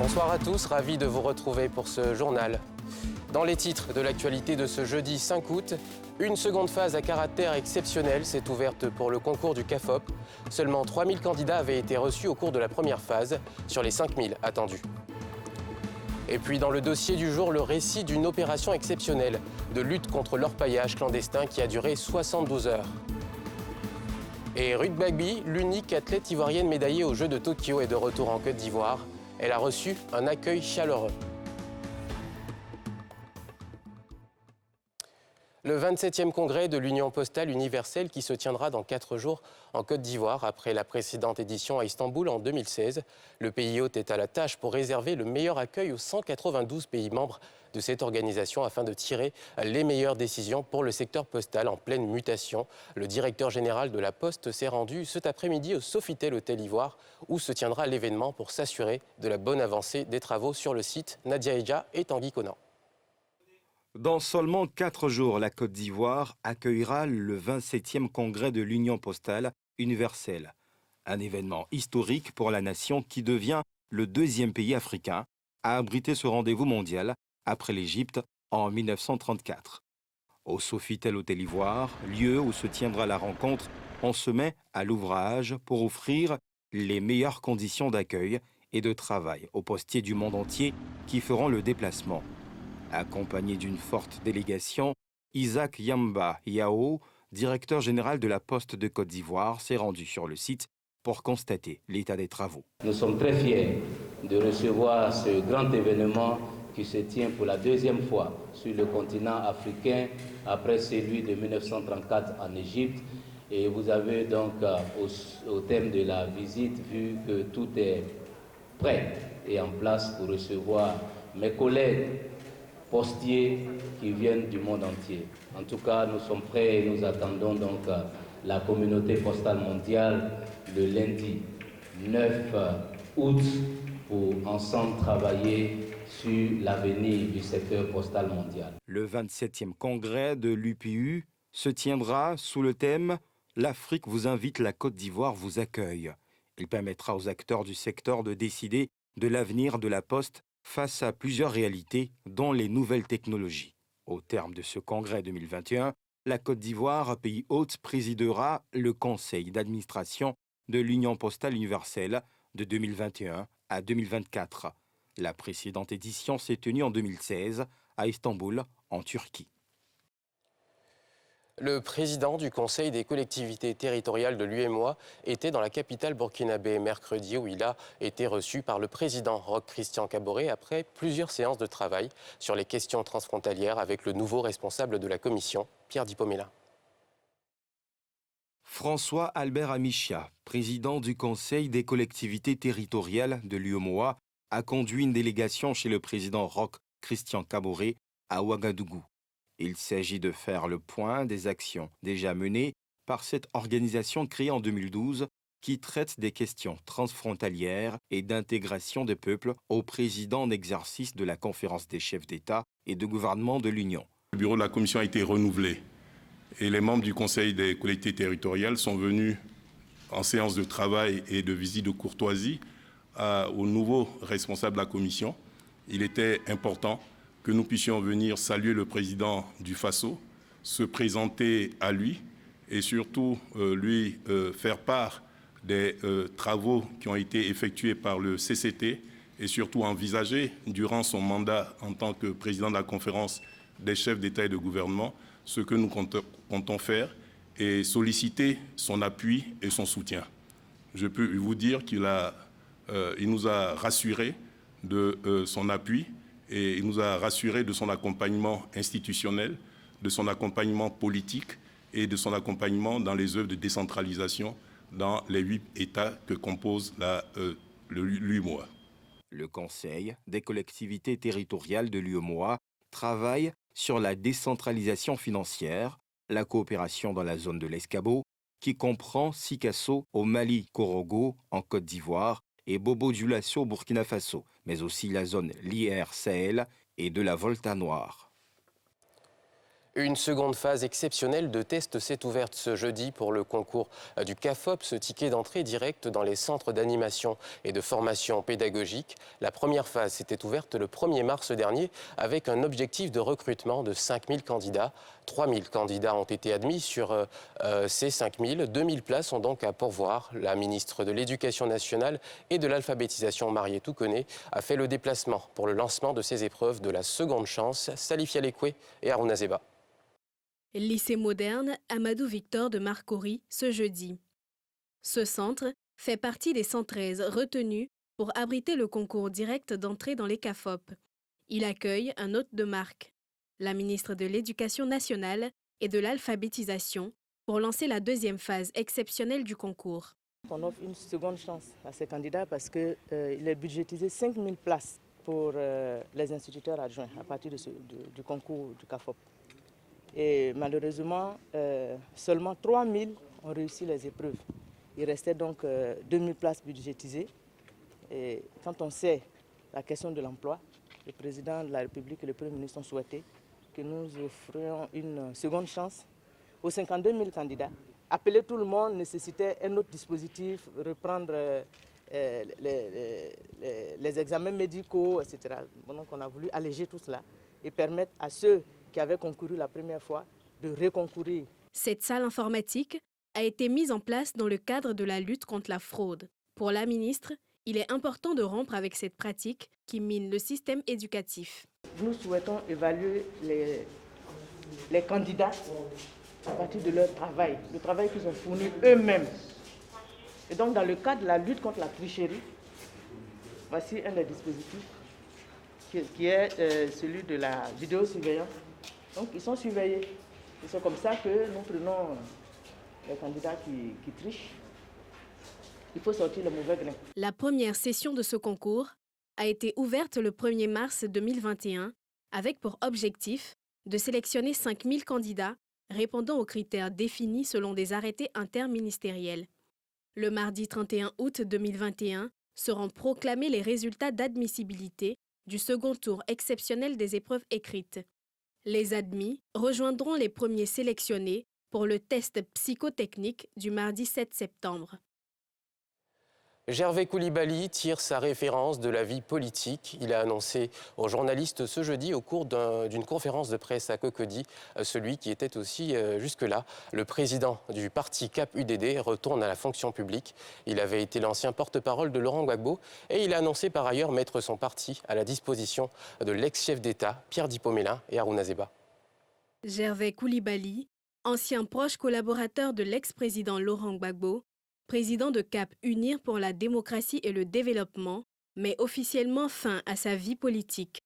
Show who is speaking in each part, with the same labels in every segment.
Speaker 1: Bonsoir à tous, ravi de vous retrouver pour ce journal. Dans les titres de l'actualité de ce jeudi 5 août, une seconde phase à caractère exceptionnel s'est ouverte pour le concours du CAFOP. Seulement 3000 candidats avaient été reçus au cours de la première phase, sur les 5000 attendus. Et puis dans le dossier du jour, le récit d'une opération exceptionnelle de lutte contre l'orpaillage clandestin qui a duré 72 heures. Et Ruth Bagby, l'unique athlète ivoirienne médaillée aux Jeux de Tokyo, est de retour en Côte d'Ivoire. Elle a reçu un accueil chaleureux. Le 27e congrès de l'Union postale universelle qui se tiendra dans 4 jours en Côte d'Ivoire. Après la précédente édition à Istanbul en 2016, le pays hôte est à la tâche pour réserver le meilleur accueil aux 192 pays membres de cette organisation afin de tirer les meilleures décisions pour le secteur postal en pleine mutation. Le directeur général de la Poste s'est rendu cet après-midi au Sofitel Hôtel Ivoire où se tiendra l'événement pour s'assurer de la bonne avancée des travaux sur le site. Nadia Eja et Tanguy Conan.
Speaker 2: Dans seulement 4 jours, la Côte d'Ivoire accueillera le 27e congrès de l'Union postale universelle. Un événement historique pour la nation qui devient le 2e pays africain à abriter ce rendez-vous mondial après l'Égypte en 1934. Au Sofitel Hôtel Ivoire, lieu où se tiendra la rencontre, on se met à l'ouvrage pour offrir les meilleures conditions d'accueil et de travail aux postiers du monde entier qui feront le déplacement. Accompagné d'une forte délégation, Isaac Yamba Yao, directeur général de la Poste de Côte d'Ivoire, s'est rendu sur le site pour constater l'état des travaux.
Speaker 3: Nous sommes très fiers de recevoir ce grand événement qui se tient pour la 2e fois sur le continent africain, après celui de 1934 en Égypte. Et vous avez donc, au terme de la visite, vu que tout est prêt et en place pour recevoir mes collègues postiers qui viennent du monde entier. En tout cas, nous sommes prêts et nous attendons donc la communauté postale mondiale le lundi 9 août pour ensemble travailler sur l'avenir du secteur postal mondial.
Speaker 2: Le 27e congrès de l'UPU se tiendra sous le thème « L'Afrique vous invite, la Côte d'Ivoire vous accueille ». Il permettra aux acteurs du secteur de décider de l'avenir de la Poste face à plusieurs réalités, dont les nouvelles technologies. Au terme de ce congrès 2021, la Côte d'Ivoire, pays hôte, présidera le conseil d'administration de l'Union postale universelle de 2021 à 2024. La précédente édition s'est tenue en 2016 à Istanbul, en Turquie.
Speaker 1: Le président du Conseil des collectivités territoriales de l'UEMOA était dans la capitale burkinabé mercredi où il a été reçu par le président Roch Christian Kaboré après plusieurs séances de travail sur les questions transfrontalières avec le nouveau responsable de la commission, Pierre Dipomela.
Speaker 2: François Albert Amichia, président du Conseil des collectivités territoriales de l'UEMOA, a conduit une délégation chez le président Roch Christian Kaboré à Ouagadougou. Il s'agit de faire le point des actions déjà menées par cette organisation créée en 2012 qui traite des questions transfrontalières et d'intégration des peuples au président en exercice de la conférence des chefs d'État et de gouvernement de l'Union.
Speaker 4: Le bureau de la Commission a été renouvelé et les membres du Conseil des collectivités territoriales sont venus en séance de travail et de visite de courtoisie au nouveau responsable de la Commission. Il était important que nous puissions venir saluer le président du FASO, se présenter à lui et surtout lui faire part des travaux qui ont été effectués par le CCT et surtout envisager durant son mandat en tant que président de la conférence des chefs d'État et de gouvernement ce que nous comptons faire et solliciter son appui et son soutien. Je peux vous dire qu'il nous a rassurés de son appui et il nous a rassurés de son accompagnement institutionnel, de son accompagnement politique et de son accompagnement dans les œuvres de décentralisation dans les 8 États que compose l'UEMOA.
Speaker 2: Le Conseil des collectivités territoriales de l'UEMOA travaille sur la décentralisation financière, la coopération dans la zone de l'Escabo, qui comprend Sikasso au Mali, Korogo en Côte d'Ivoire et Bobo-Dioulasso au Burkina Faso, mais aussi la zone LIR Sahel et de la Volta Noire.
Speaker 1: Une seconde phase exceptionnelle de test s'est ouverte ce jeudi pour le concours du CAFOP, ce ticket d'entrée direct dans les centres d'animation et de formation pédagogique. La première phase s'était ouverte le 1er mars dernier avec un objectif de recrutement de 5000 candidats. 3000 candidats ont été admis sur ces 5000. 2000 places sont donc à pourvoir. La ministre de l'Éducation nationale et de l'alphabétisation, Marié Touconné, a fait le déplacement pour le lancement de ces épreuves de la seconde chance. Salifia Lekwe et Harouna Zeba.
Speaker 5: Lycée moderne Amadou Victor de Marcory ce jeudi. Ce centre fait partie des 113 retenus pour abriter le concours direct d'entrée dans les CAFOP. Il accueille un hôte de marque, la ministre de l'Éducation nationale et de l'alphabétisation, pour lancer la deuxième phase exceptionnelle du concours.
Speaker 6: On offre une seconde chance à ces candidats parce qu'il est budgétisé 5000 places pour les instituteurs adjoints à partir du concours du CAFOP. Et malheureusement, seulement 3000 ont réussi les épreuves. Il restait donc 2000 places budgétisées. Et quand on sait la question de l'emploi, le président de la République et le Premier ministre ont souhaité que nous offrions une seconde chance aux 52 000 candidats. Appeler tout le monde nécessitait un autre dispositif, reprendre les examens médicaux, etc. Donc on a voulu alléger tout cela et permettre à ceux qui avaient concouru la première fois de reconcourir.
Speaker 5: Cette salle informatique a été mise en place dans le cadre de la lutte contre la fraude. Pour la ministre, il est important de rompre avec cette pratique qui mine le système éducatif.
Speaker 6: Nous souhaitons évaluer les candidats à partir de leur travail, le travail qu'ils ont fourni eux-mêmes. Et donc dans le cadre de la lutte contre la tricherie, voici un des dispositifs qui est celui de la vidéosurveillance. Donc ils sont surveillés. Et c'est comme ça que nous prenons les candidats qui trichent. Il faut sortir le mauvais grain.
Speaker 5: La première session de ce concours a été ouverte le 1er mars 2021 avec pour objectif de sélectionner 5000 candidats répondant aux critères définis selon des arrêtés interministériels. Le mardi 31 août 2021 seront proclamés les résultats d'admissibilité du second tour exceptionnel des épreuves écrites. Les admis rejoindront les premiers sélectionnés pour le test psychotechnique du mardi 7 septembre.
Speaker 1: Gervais Koulibaly tire sa référence de la vie politique. Il a annoncé aux journalistes ce jeudi au cours d'une conférence de presse à Cocody, celui qui était aussi jusque-là le président du parti CAP-UDD retourne à la fonction publique. Il avait été l'ancien porte-parole de Laurent Gbagbo et il a annoncé par ailleurs mettre son parti à la disposition de l'ex-chef d'État Pierre Dipomélin et Harouna Zeba.
Speaker 5: Gervais Koulibaly, ancien proche collaborateur de l'ex-président Laurent Gbagbo, président de CAP Unir pour la démocratie et le développement, met officiellement fin à sa vie politique.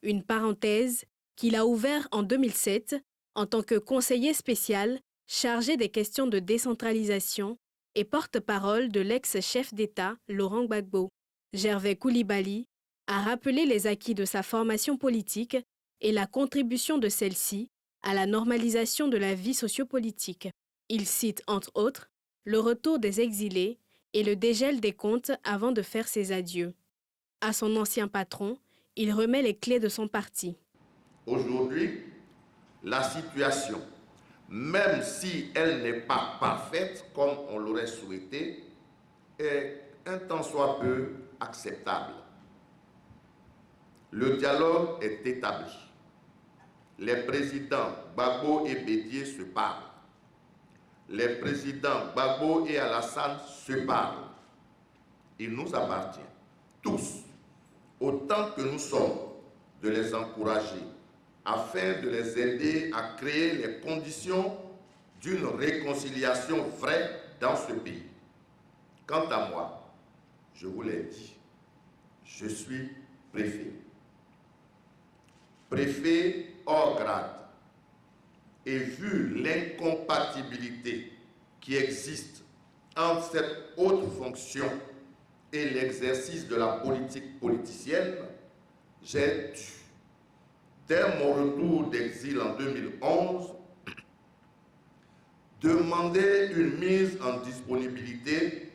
Speaker 5: Une parenthèse qu'il a ouverte en 2007 en tant que conseiller spécial chargé des questions de décentralisation et porte-parole de l'ex-chef d'État Laurent Gbagbo. Gervais Koulibaly a rappelé les acquis de sa formation politique et la contribution de celle-ci à la normalisation de la vie sociopolitique. Il cite entre autres le retour des exilés et le dégel des comptes avant de faire ses adieux. À son ancien patron, il remet les clés de son parti.
Speaker 7: Aujourd'hui, la situation, même si elle n'est pas parfaite comme on l'aurait souhaité, est un tant soit peu acceptable. Le dialogue est établi. Les présidents Gbagbo et Bédié se parlent. Les présidents Gbagbo et Alassane se parlent. Il nous appartient, tous, autant que nous sommes, de les encourager afin de les aider à créer les conditions d'une réconciliation vraie dans ce pays. Quant à moi, je vous l'ai dit, je suis préfet. Préfet hors grade. Et vu l'incompatibilité qui existe entre cette haute fonction et l'exercice de la politique politicienne, j'ai dû, dès mon retour d'exil en 2011, demander une mise en disponibilité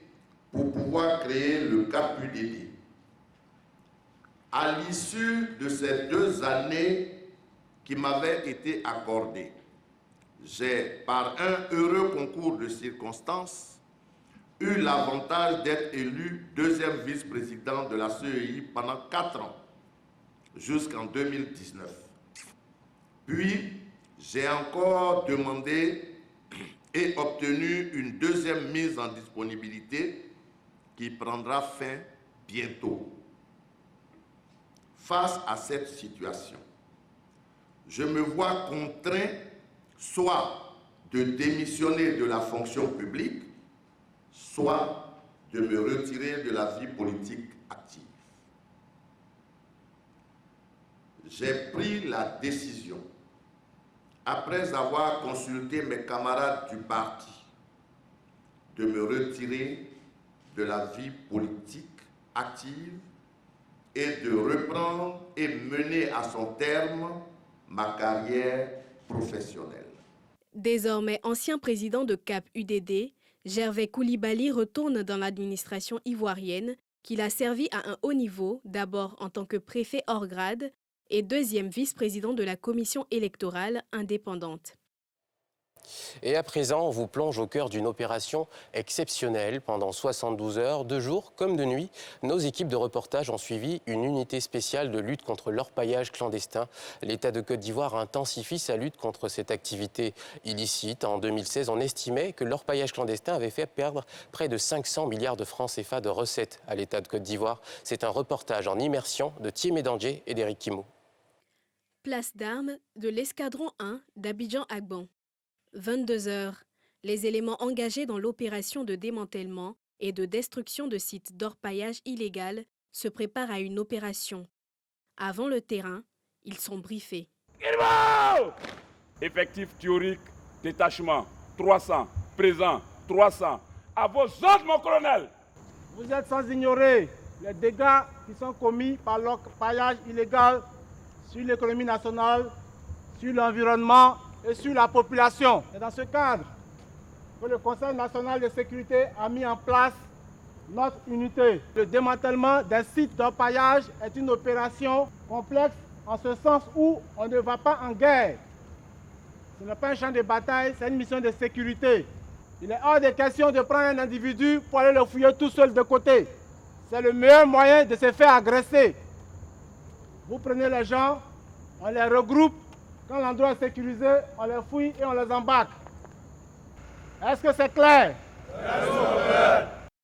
Speaker 7: pour pouvoir créer le CAP-UDD. À l'issue de ces 2 années qui m'avait été accordé. J'ai, par un heureux concours de circonstances, eu l'avantage d'être élu deuxième vice-président de la CEI pendant 4 ans, jusqu'en 2019. Puis, j'ai encore demandé et obtenu une deuxième mise en disponibilité qui prendra fin bientôt. Face à cette situation, je me vois contraint soit de démissionner de la fonction publique, soit de me retirer de la vie politique active. J'ai pris la décision, après avoir consulté mes camarades du parti, de me retirer de la vie politique active et de reprendre et mener à son terme ma carrière professionnelle.
Speaker 5: Désormais ancien président de CAP UDD, Gervais Coulibaly retourne dans l'administration ivoirienne qu'il a servi à un haut niveau, d'abord en tant que préfet hors grade et deuxième vice-président de la commission électorale indépendante.
Speaker 1: Et à présent, on vous plonge au cœur d'une opération exceptionnelle. Pendant 72 heures, de jour comme de nuit, nos équipes de reportage ont suivi une unité spéciale de lutte contre l'orpaillage clandestin. L'État de Côte d'Ivoire intensifie sa lutte contre cette activité illicite. En 2016, on estimait que l'orpaillage clandestin avait fait perdre près de 500 milliards de francs CFA de recettes à l'État de Côte d'Ivoire. C'est un reportage en immersion de Thiemé Dandier et d'Éric Kimo.
Speaker 5: Place d'armes de l'escadron 1 d'Abidjan-Agban. 22 heures, les éléments engagés dans l'opération de démantèlement et de destruction de sites d'orpaillage illégal se préparent à une opération. Avant le terrain, ils sont briefés.
Speaker 8: Effectif théorique, détachement, 300, présent, 300. À vos ordres, mon colonel.
Speaker 9: Vous êtes sans ignorer les dégâts qui sont commis par l'orpaillage illégal sur l'économie nationale, sur l'environnement et sur la population. C'est dans ce cadre que le Conseil national de sécurité a mis en place notre unité. Le démantèlement d'un site d'orpaillage est une opération complexe en ce sens où on ne va pas en guerre. Ce n'est pas un champ de bataille, c'est une mission de sécurité. Il est hors de question de prendre un individu pour aller le fouiller tout seul de côté. C'est le meilleur moyen de se faire agresser. Vous prenez les gens, on les regroupe. Quand l'endroit est sécurisé, on les fouille et on les embarque. Est-ce que c'est clair?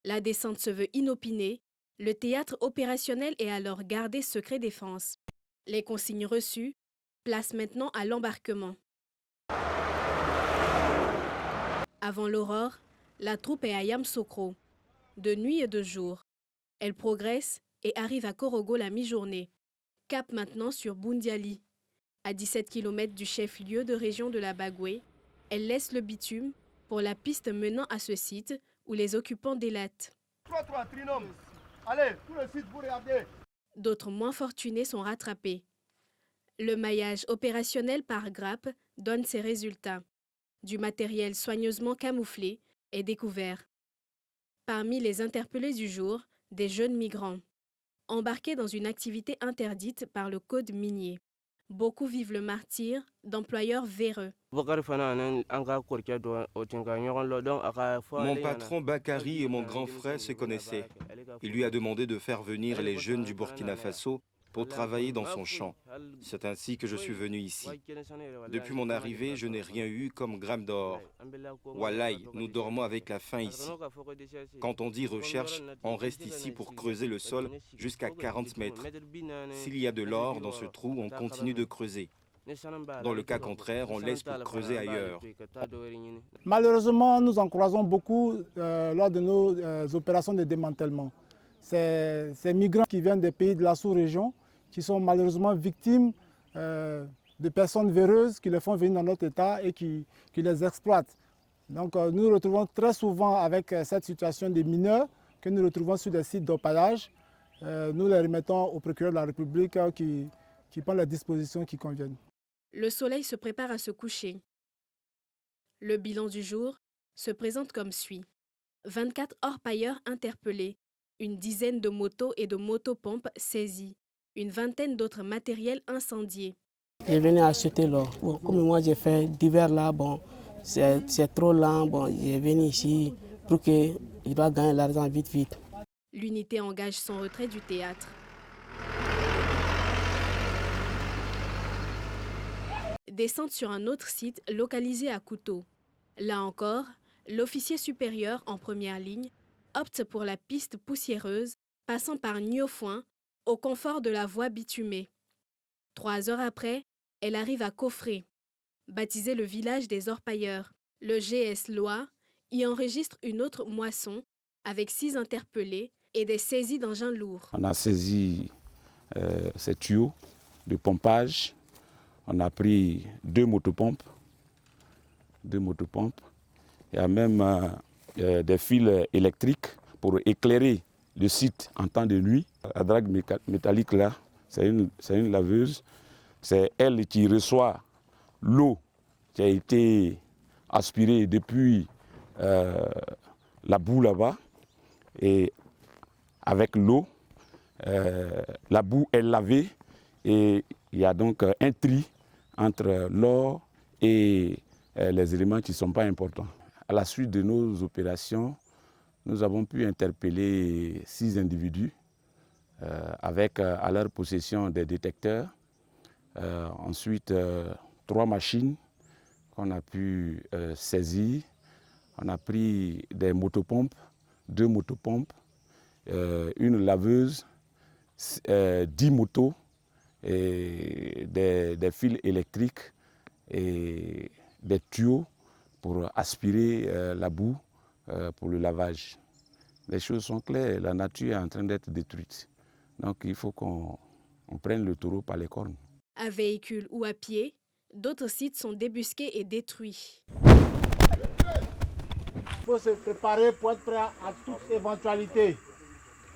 Speaker 5: La descente se veut inopinée. Le théâtre opérationnel est alors gardé secret défense. Les consignes reçues, place maintenant à l'embarquement. Avant l'aurore, la troupe est à Yamsokro. De nuit et de jour. Elle progresse et arrive à Korogo la mi-journée. Cap maintenant sur Boundiali. À 17 km du chef-lieu de région de la Bagoué, elle laisse le bitume pour la piste menant à ce site où les occupants délatent.
Speaker 9: Allez, tout le site, vous regardez.
Speaker 5: D'autres moins fortunés sont rattrapés. Le maillage opérationnel par grappe donne ses résultats. Du matériel soigneusement camouflé est découvert. Parmi les interpellés du jour, des jeunes migrants, embarqués dans une activité interdite par le code minier. Beaucoup vivent le martyre d'employeurs véreux.
Speaker 2: Mon patron Bakary et mon grand frère se connaissaient. Il lui a demandé de faire venir les jeunes du Burkina Faso pour travailler dans son champ. C'est ainsi que je suis venu ici. Depuis mon arrivée, je n'ai rien eu comme gramme d'or. Wallahi, nous dormons avec la faim ici. Quand on dit recherche, on reste ici pour creuser le sol jusqu'à 40 mètres. S'il y a de l'or dans ce trou, on continue de creuser. Dans le cas contraire, on laisse pour creuser ailleurs.
Speaker 9: Malheureusement, nous en croisons beaucoup lors de nos opérations de démantèlement. Ces migrants qui viennent des pays de la sous-région, qui sont malheureusement victimes de personnes véreuses qui les font venir dans notre État et qui les exploitent. Donc nous nous retrouvons très souvent avec cette situation des mineurs que nous retrouvons sur des sites d'orpaillage. Nous les remettons au procureur de la République qui prend les dispositions qui conviennent.
Speaker 5: Le soleil se prépare à se coucher. Le bilan du jour se présente comme suit. 24 orpailleurs interpellés, une dizaine de motos et de motopompes saisies, une vingtaine d'autres matériels incendiés.
Speaker 10: J'ai venu acheter l'or. Bon, comme moi j'ai fait divers là, bon, c'est trop lent. Bon, j'ai venu ici pour que je dois gagner l'argent vite, vite.
Speaker 5: L'unité engage son retrait du théâtre. Descente sur un autre site localisé à Couteau. Là encore, l'officier supérieur en première ligne opte pour la piste poussiéreuse passant par Niofouin au confort de la voie bitumée. 3 heures après, elle arrive à Coffré, baptisé le village des orpailleurs. Le GS Loire y enregistre une autre moisson avec 6 interpellés et des saisies d'engins lourds.
Speaker 8: On a saisi ces tuyaux de pompage. On a pris 2 motopompes. Il y a même des fils électriques pour éclairer le site en temps de nuit. La drague métallique là, c'est une laveuse. C'est elle qui reçoit l'eau qui a été aspirée depuis la boue là-bas. Et avec l'eau, la boue est lavée et il y a donc un tri entre l'or et les éléments qui ne sont pas importants. À la suite de nos opérations, nous avons pu interpeller 6 individus avec à leur possession des détecteurs. Ensuite, 3 machines qu'on a pu saisir. On a pris des motopompes, 2 motopompes, une laveuse, 10 motos, et des fils électriques et des tuyaux pour aspirer la boue pour le lavage. Les choses sont claires, la nature est en train d'être détruite. Donc il faut qu'on prenne le taureau par les cornes.
Speaker 5: À véhicule ou à pied, d'autres sites sont débusqués et détruits.
Speaker 9: Il faut se préparer pour être prêt à toute éventualité.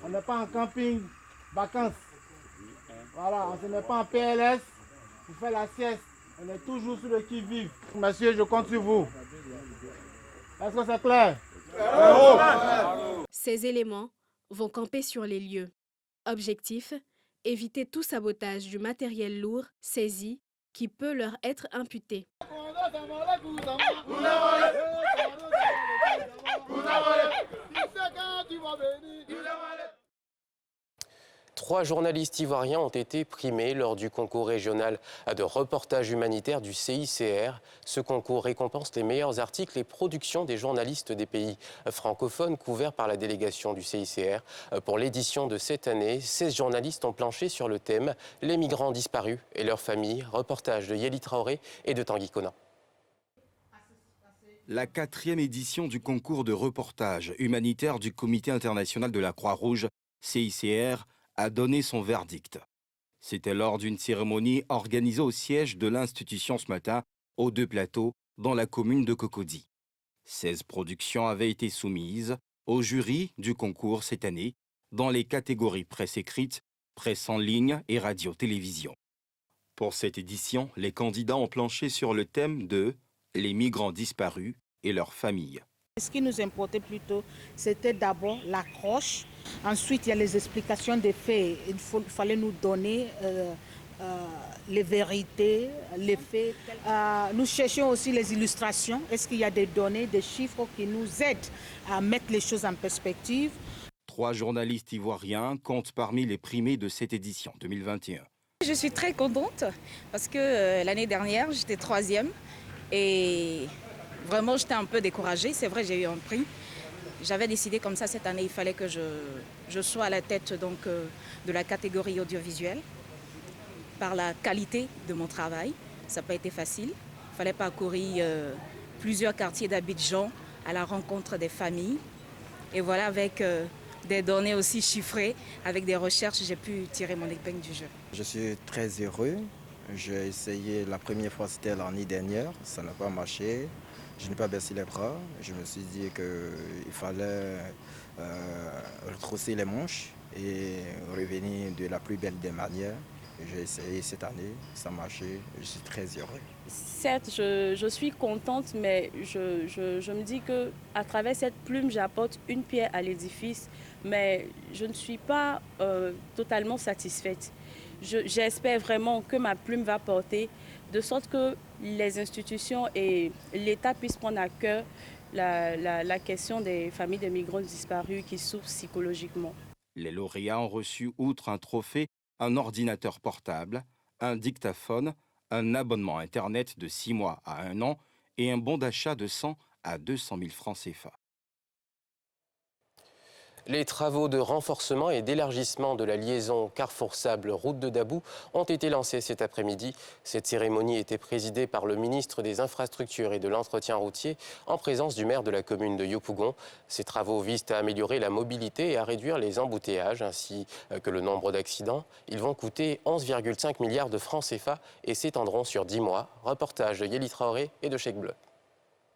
Speaker 9: On n'est pas en camping, vacances. Voilà, on ne se met pas en PLS pour faire la sieste. On est toujours sur le qui-vive. Monsieur, je compte sur vous. Est-ce que c'est clair?
Speaker 5: Ces éléments vont camper sur les lieux. Objectif, éviter tout sabotage du matériel lourd saisi qui peut leur être imputé.
Speaker 1: 3 journalistes ivoiriens ont été primés lors du concours régional de reportage humanitaire du CICR. Ce concours récompense les meilleurs articles et productions des journalistes des pays francophones couverts par la délégation du CICR. Pour l'édition de cette année, 16 journalistes ont planché sur le thème « Les migrants disparus et leurs familles ». Reportage de Yeli Traoré et de Tanguy Conan.
Speaker 2: La 4e édition du concours de reportage humanitaire du Comité international de la Croix-Rouge, CICR, a donné son verdict. C'était lors d'une cérémonie organisée au siège de l'institution ce matin, aux 2 plateaux, dans la commune de Cocody. 16 productions avaient été soumises au jury du concours cette année, dans les catégories presse écrite, presse en ligne et radio-télévision. Pour cette édition, les candidats ont planché sur le thème de « Les migrants disparus et leurs familles ».
Speaker 11: Ce qui nous importait plutôt, c'était d'abord l'accroche. Ensuite, il y a les explications des faits. Il fallait nous donner les vérités, les faits. Nous cherchions aussi les illustrations. Est-ce qu'il y a des données, des chiffres qui nous aident à mettre les choses en perspective?
Speaker 2: 3 journalistes ivoiriens comptent parmi les primés de cette édition 2021.
Speaker 12: Je suis très contente parce que l'année dernière, j'étais 3e et vraiment, j'étais un peu découragée. C'est vrai, j'ai eu un prix. J'avais décidé comme ça cette année, il fallait que je sois à la tête donc, de la catégorie audiovisuelle par la qualité de mon travail. Ça n'a pas été facile. Il fallait parcourir plusieurs quartiers d'Abidjan à la rencontre des familles. Et voilà, avec des données aussi chiffrées, avec des recherches, j'ai pu tirer mon épingle du jeu.
Speaker 13: Je suis très heureux. J'ai essayé la première fois, c'était l'année dernière. Ça n'a pas marché. Je n'ai pas baissé les bras. Je me suis dit qu'il fallait retrousser les manches et revenir de la plus belle des manières. J'ai essayé cette année, ça a marché, je suis très heureux.
Speaker 14: Certes, je suis contente, mais je me dis qu'à travers cette plume, j'apporte une pierre à l'édifice, mais je ne suis pas totalement satisfaite. J'espère vraiment que ma plume va porter de sorte que les institutions et l'État puissent prendre à cœur la question des familles des migrants disparus qui souffrent psychologiquement.
Speaker 2: Les lauréats ont reçu, outre un trophée, un ordinateur portable, un dictaphone, un abonnement Internet de 6 mois à 1 an et un bon d'achat de 100 à 200 000 francs CFA.
Speaker 1: Les travaux de renforcement et d'élargissement de la liaison Carrefour-Sable-Route de Dabou ont été lancés cet après-midi. Cette cérémonie était présidée par le ministre des Infrastructures et de l'Entretien routier en présence du maire de la commune de Yopougon. Ces travaux visent à améliorer la mobilité et à réduire les embouteillages ainsi que le nombre d'accidents. Ils vont coûter 11,5 milliards de francs CFA et s'étendront sur 10 mois. Reportage de Yéli Traoré et de Cheikh Bleu.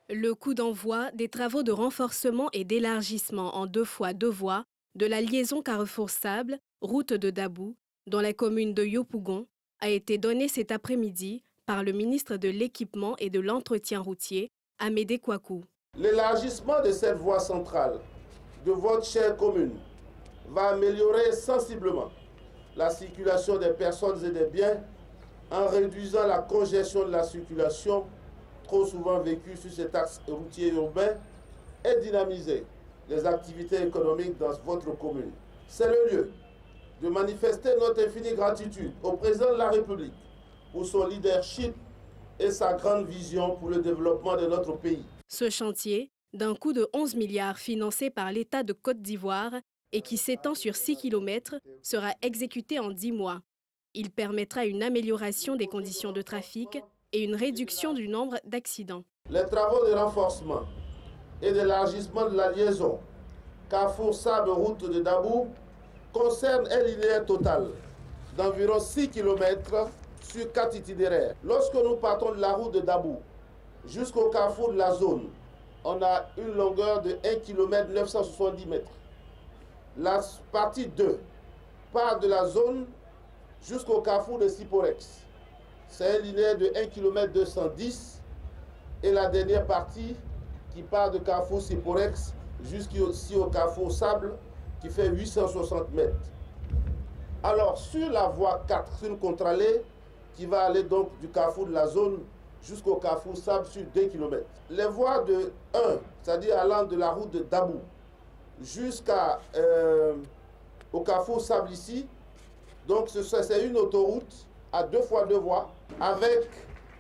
Speaker 5: Le coup d'envoi des travaux de renforcement et d'élargissement en 2 fois 2 voies de la liaison Carrefour-Sable, route de Dabou, dans la commune de Yopougon, a été donné cet après-midi par le ministre de l'Équipement et de l'Entretien routier, Amédée Kouakou.
Speaker 15: L'élargissement de cette voie centrale de votre chère commune va améliorer sensiblement la circulation des personnes et des biens en réduisant la congestion de la circulation trop souvent vécu sur cet axe routier urbain et dynamiser les activités économiques dans votre commune. C'est le lieu de manifester notre infinie gratitude au président de la République pour son leadership et sa grande vision pour le développement de notre pays.
Speaker 5: Ce chantier, d'un coût de 11 milliards financé par l'État de Côte d'Ivoire et qui s'étend sur 6 km, sera exécuté en 10 mois. Il permettra une amélioration des conditions de trafic et une réduction du nombre d'accidents.
Speaker 15: Les travaux de renforcement et d'élargissement de la liaison Carrefour-Sable-Route de Dabou concernent un linéaire total d'environ 6 km sur 4 itinéraires. Lorsque nous partons de la route de Dabou jusqu'au carrefour de la zone, on a une longueur de 1 km 970 mètres. La partie 2 part de la zone jusqu'au carrefour de Siporex. C'est un linéaire de 1 km 210 et la dernière partie qui part de Carrefour Siporex jusqu'au Carrefour Sable qui fait 860 mètres. Alors sur la voie 4, sur une contre-allée qui va aller donc du carrefour de la zone jusqu'au Carrefour Sable sur 2 km. Les voies de 1, c'est-à-dire allant de la route de Dabou jusqu'au Carrefour Sable ici, donc c'est une autoroute à 2 fois 2 voies, avec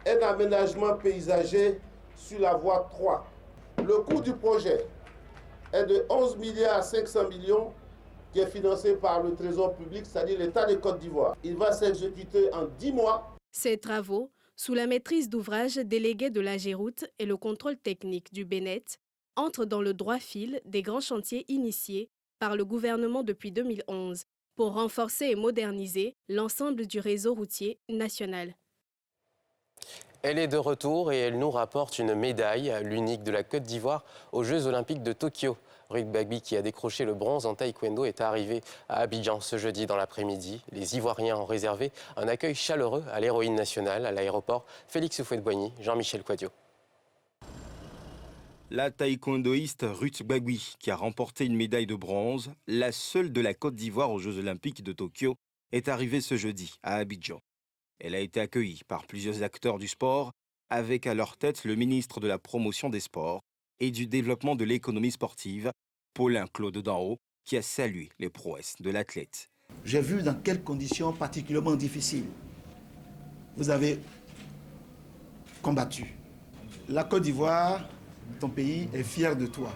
Speaker 15: un aménagement paysager sur la voie 3. Le coût du projet est de 11 milliards 500 millions qui est financé par le Trésor public, c'est-à-dire l'État de Côte d'Ivoire. Il va s'exécuter en 10 mois.
Speaker 5: Ces travaux, sous la maîtrise d'ouvrage déléguée de l'AGEROUTE et le contrôle technique du BNET, entrent dans le droit fil des grands chantiers initiés par le gouvernement depuis 2011 pour renforcer et moderniser l'ensemble du réseau routier national.
Speaker 1: Elle est de retour et elle nous rapporte une médaille, l'unique de la Côte d'Ivoire, aux Jeux Olympiques de Tokyo. Ruth Bagby, qui a décroché le bronze en taekwondo, est arrivée à Abidjan ce jeudi dans l'après-midi. Les Ivoiriens ont réservé un accueil chaleureux à l'héroïne nationale à l'aéroport Félix Houphouët-Boigny, Jean-Michel Quadio.
Speaker 2: La taekwondoïste Ruth Bagby, qui a remporté une médaille de bronze, la seule de la Côte d'Ivoire aux Jeux Olympiques de Tokyo, est arrivée ce jeudi à Abidjan. Elle a été accueillie par plusieurs acteurs du sport, avec à leur tête le ministre de la Promotion des Sports et du Développement de l'économie sportive, Paulin-Claude Danhaut, qui a salué les prouesses de l'athlète.
Speaker 16: J'ai vu dans quelles conditions particulièrement difficiles vous avez combattu. La Côte d'Ivoire, ton pays, est fier de toi.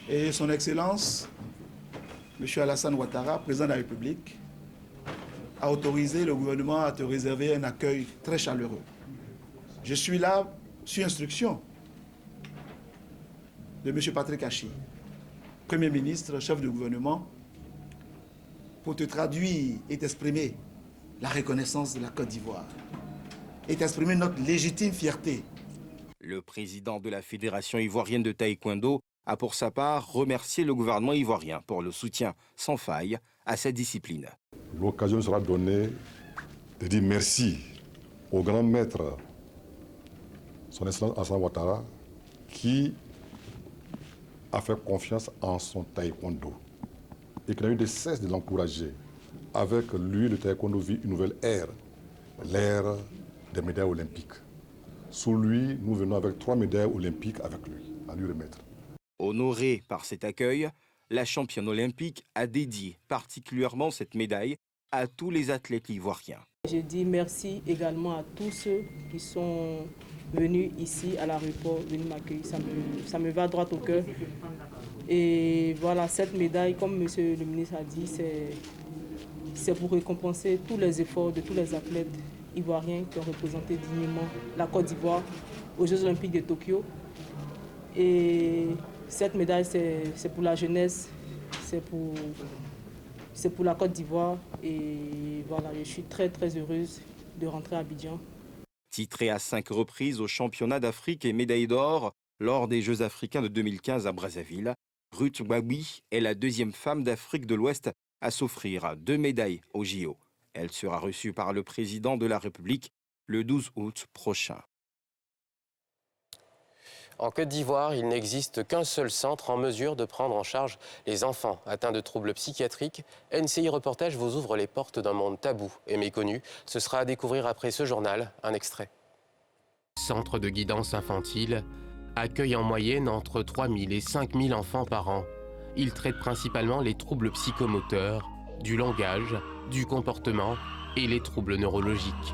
Speaker 16: Et son Excellence, M. Alassane Ouattara, président de la République, a autorisé le gouvernement à te réserver un accueil très chaleureux. Je suis là sur instruction de M. Patrick Hachi, Premier ministre, chef du gouvernement, pour te traduire et t'exprimer la reconnaissance de la Côte d'Ivoire et t'exprimer notre légitime fierté.
Speaker 2: Le président de la Fédération ivoirienne de taekwondo a pour sa part remercié le gouvernement ivoirien pour le soutien sans faille à cette discipline.
Speaker 17: L'occasion sera donnée de dire merci au grand maître, son Excellence Alassane Ouattara, qui a fait confiance en son taekwondo et qui n'a eu de cesse de l'encourager. Avec lui, le taekwondo vit une nouvelle ère, l'ère des médailles olympiques. Sous lui, nous venons avec 3 médailles olympiques avec lui, à lui remettre.
Speaker 2: Honorée par cet accueil, la championne olympique a dédié particulièrement cette médaille à tous les athlètes ivoiriens.
Speaker 10: Je dis merci également à tous ceux qui sont venus ici à l'aéroport, venus m'accueillir. Ça me va droit au cœur. Et voilà, cette médaille, comme monsieur le ministre a dit, c'est pour récompenser tous les efforts de tous les athlètes ivoiriens qui ont représenté dignement la Côte d'Ivoire aux Jeux Olympiques de Tokyo. Et cette médaille, c'est pour la jeunesse, c'est pour la Côte d'Ivoire. Et voilà, je suis très très heureuse de rentrer à Abidjan.
Speaker 2: Titrée à 5 reprises aux championnats d'Afrique et médaille d'or lors des Jeux africains de 2015 à Brazzaville, Ruth Gbagbo est la 2e femme d'Afrique de l'Ouest à s'offrir 2 médailles au JO. Elle sera reçue par le président de la République le 12 août prochain.
Speaker 1: En Côte d'Ivoire, il n'existe qu'un seul centre en mesure de prendre en charge les enfants atteints de troubles psychiatriques. NCI Reportage vous ouvre les portes d'un monde tabou et méconnu. Ce sera à découvrir après ce journal, un extrait. Centre de guidance infantile accueille en moyenne entre 3 000 et 5 000 enfants par an. Il traite principalement les troubles psychomoteurs, du langage, du comportement et les troubles neurologiques.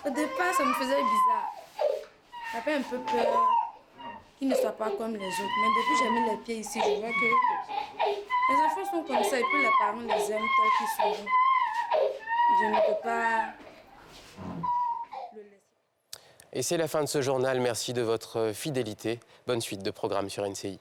Speaker 18: Au départ, ça me faisait bizarre. J'avais un peu peur qu'ils ne soient pas comme les autres. Mais depuis que j'ai mis les pieds ici, je vois que les enfants sont comme ça et puis les parents les aiment tels qu'ils sont. Je ne peux pas le laisser.
Speaker 1: Et c'est la fin de ce journal. Merci de votre fidélité. Bonne suite de programmes sur NCI.